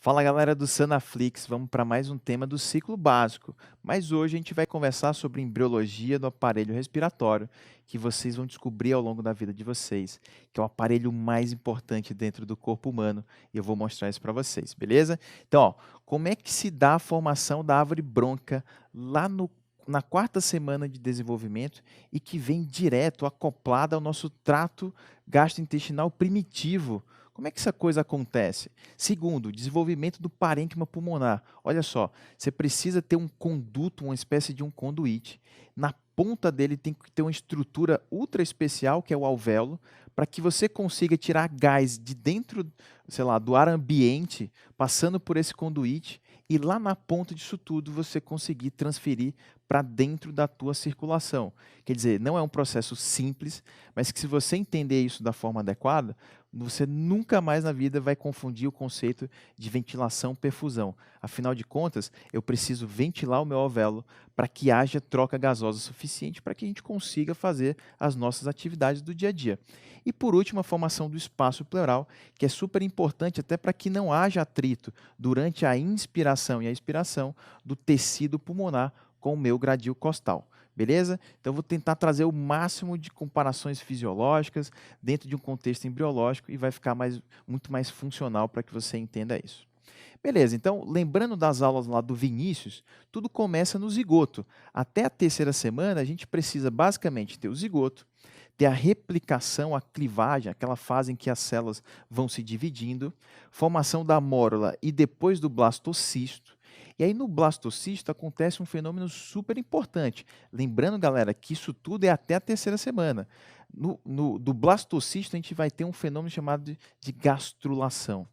Fala galera do Sanaflix, vamos para mais um tema do ciclo básico, mas hoje a gente vai conversar sobre embriologia do aparelho respiratório, que vocês vão descobrir ao longo da vida de vocês, que é o aparelho mais importante dentro do corpo humano, e eu vou mostrar isso para vocês, beleza? Então, ó, como é que se dá a formação da árvore brônquica lá na quarta semana de desenvolvimento e que vem direto acoplada ao nosso trato gastrointestinal primitivo? Como é que essa coisa acontece? Segundo, desenvolvimento do parênquima pulmonar. Olha só, você precisa ter um conduto, uma espécie de um conduíte. Na ponta dele tem que ter uma estrutura ultra especial, que é o alvéolo, para que você consiga tirar gás de dentro, sei lá, do ar ambiente, passando por esse conduíte, e lá na ponta disso tudo você conseguir transferir para dentro da tua circulação. Quer dizer, não é um processo simples, mas que se você entender isso da forma adequada, você nunca mais na vida vai confundir o conceito de ventilação-perfusão. Afinal de contas, eu preciso ventilar o meu alvéolo para que haja troca gasosa suficiente para que a gente consiga fazer as nossas atividades do dia a dia. E por último, a formação do espaço pleural, que é super importante até para que não haja atrito durante a inspiração e a expiração do tecido pulmonar com o meu gradil costal. Beleza? Então, eu vou tentar trazer o máximo de comparações fisiológicas dentro de um contexto embriológico e vai ficar muito mais funcional para que você entenda isso. Beleza, então, lembrando das aulas lá do Vinícius, tudo começa no zigoto. Até a terceira semana, a gente precisa basicamente ter o zigoto, ter a replicação, a clivagem, aquela fase em que as células vão se dividindo, formação da mórula e depois do blastocisto. E aí no blastocisto acontece um fenômeno super importante. Lembrando, galera, que isso tudo é até a terceira semana. Do blastocisto a gente vai ter um fenômeno chamado de gastrulação.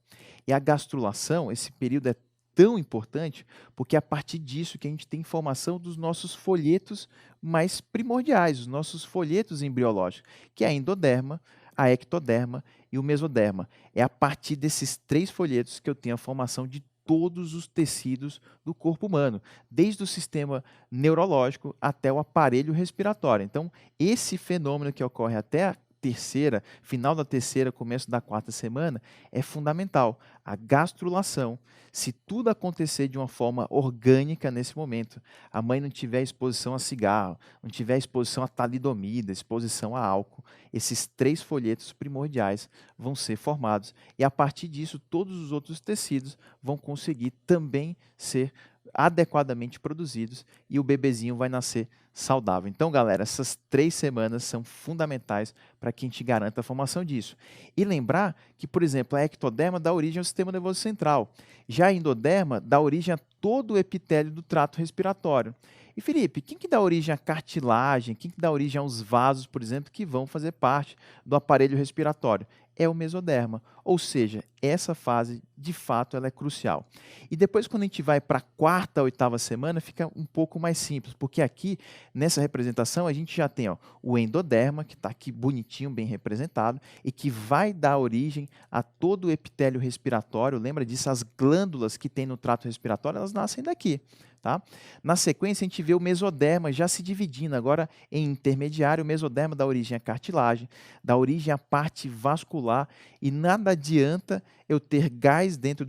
E a gastrulação, esse período é tão importante porque é a partir disso que a gente tem informação dos nossos folhetos mais primordiais, os nossos folhetos embriológicos, que é a endoderma, a ectoderma e o mesoderma. É a partir desses três folhetos que eu tenho a formação de todos os tecidos do corpo humano, desde o sistema neurológico até o aparelho respiratório. Então, esse fenômeno que ocorre até a terceira, final da terceira, começo da quarta semana, é fundamental. A gastrulação, se tudo acontecer de uma forma orgânica nesse momento, a mãe não tiver exposição a cigarro, não tiver exposição a talidomida, exposição a álcool, esses três folhetos primordiais vão ser formados e a partir disso todos os outros tecidos vão conseguir também ser adequadamente produzidos e o bebezinho vai nascer saudável. Então, galera, essas 3 semanas são fundamentais para que a gente garanta a formação disso. E lembrar que, por exemplo, a ectoderma dá origem ao sistema nervoso central. Já a endoderma dá origem a todo o epitélio do trato respiratório. E Felipe, quem que dá origem à cartilagem, quem que dá origem aos vasos, por exemplo, que vão fazer parte do aparelho respiratório? É o mesoderma, ou seja, essa fase, de fato, ela é crucial. E depois, quando a gente vai para a quarta, oitava semana, fica um pouco mais simples, porque aqui, nessa representação, a gente já tem ó, o endoderma, que está aqui bonitinho, bem representado, e que vai dar origem a todo o epitélio respiratório. Lembra disso? As glândulas que tem no trato respiratório, elas nascem daqui. Tá? Na sequência, a gente vê o mesoderma já se dividindo. Agora, em intermediário, o mesoderma dá origem à cartilagem, dá origem à parte vascular, e nada adianta eu ter gás dentro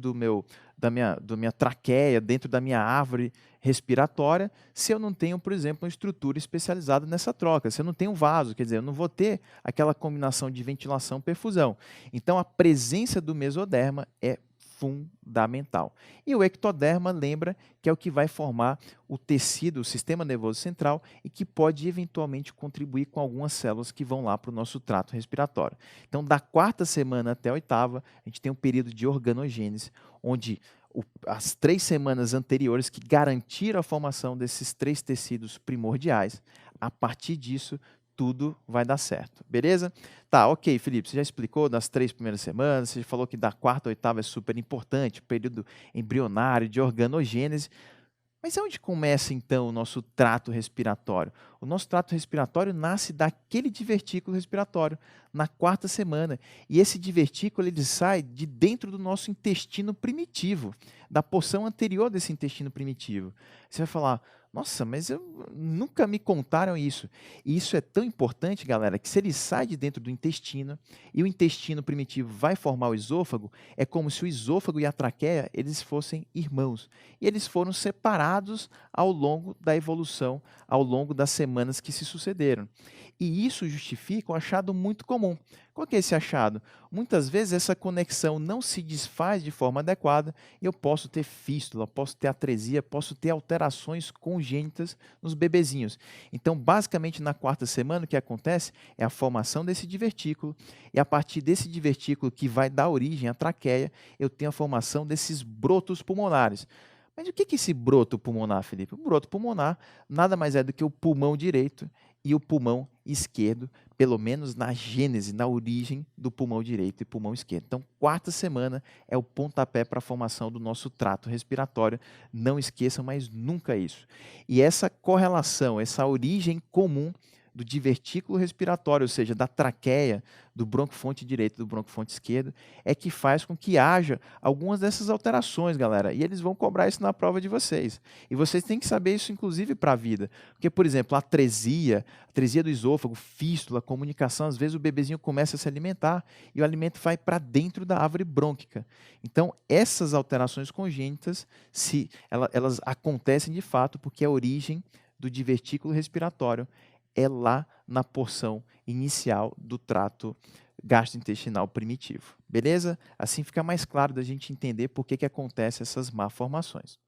da minha traqueia, dentro da minha árvore respiratória, se eu não tenho, por exemplo, uma estrutura especializada nessa troca, se eu não tenho um vaso, quer dizer, eu não vou ter aquela combinação de ventilação-perfusão. Então, a presença do mesoderma é fundamental. E o ectoderma, lembra que é o que vai formar o tecido, o sistema nervoso central e que pode eventualmente contribuir com algumas células que vão lá para o nosso trato respiratório. Então, da quarta semana até a oitava, a gente tem um período de organogênese, onde as 3 semanas anteriores que garantiram a formação desses três tecidos primordiais, a partir disso, tudo vai dar certo, beleza? Tá, ok, Felipe, você já explicou das 3 primeiras semanas, você falou que da quarta a oitava é super importante, período embrionário, de organogênese, mas aonde começa então o nosso trato respiratório? O nosso trato respiratório nasce daquele divertículo respiratório, na quarta semana. E esse divertículo ele sai de dentro do nosso intestino primitivo, da porção anterior desse intestino primitivo. Você vai falar, Nossa, mas nunca me contaram isso. E isso é tão importante, galera, que se ele sai de dentro do intestino e o intestino primitivo vai formar o esôfago, é como se o esôfago e a traqueia eles fossem irmãos. E eles foram separados ao longo da evolução, ao longo das semanas que se sucederam. E isso justifica um achado muito comum. Qual que é esse achado? Muitas vezes essa conexão não se desfaz de forma adequada e eu posso ter fístula, posso ter atresia, posso ter alterações congênitas nos bebezinhos. Então, basicamente, na quarta semana, o que acontece é a formação desse divertículo, e a partir desse divertículo que vai dar origem à traqueia, eu tenho a formação desses brotos pulmonares. Mas o que é esse broto pulmonar, Felipe? O broto pulmonar nada mais é do que o pulmão direito e o pulmão esquerdo, pelo menos na gênese, na origem do pulmão direito e pulmão esquerdo. Então, quarta semana é o pontapé para a formação do nosso trato respiratório. Não esqueçam mais nunca isso. E essa correlação, essa origem comum do divertículo respiratório, ou seja, da traqueia, do broncofonte direito e do broncofonte esquerdo, é que faz com que haja algumas dessas alterações, galera. E eles vão cobrar isso na prova de vocês. E vocês têm que saber isso, inclusive, para a vida. Porque, por exemplo, a atresia do esôfago, fístula, comunicação, às vezes o bebezinho começa a se alimentar e o alimento vai para dentro da árvore brônquica. Então, essas alterações congênitas, elas acontecem de fato porque a origem do divertículo respiratório é lá na porção inicial do trato gastrointestinal primitivo. Beleza? Assim fica mais claro da gente entender por que acontecem essas malformações.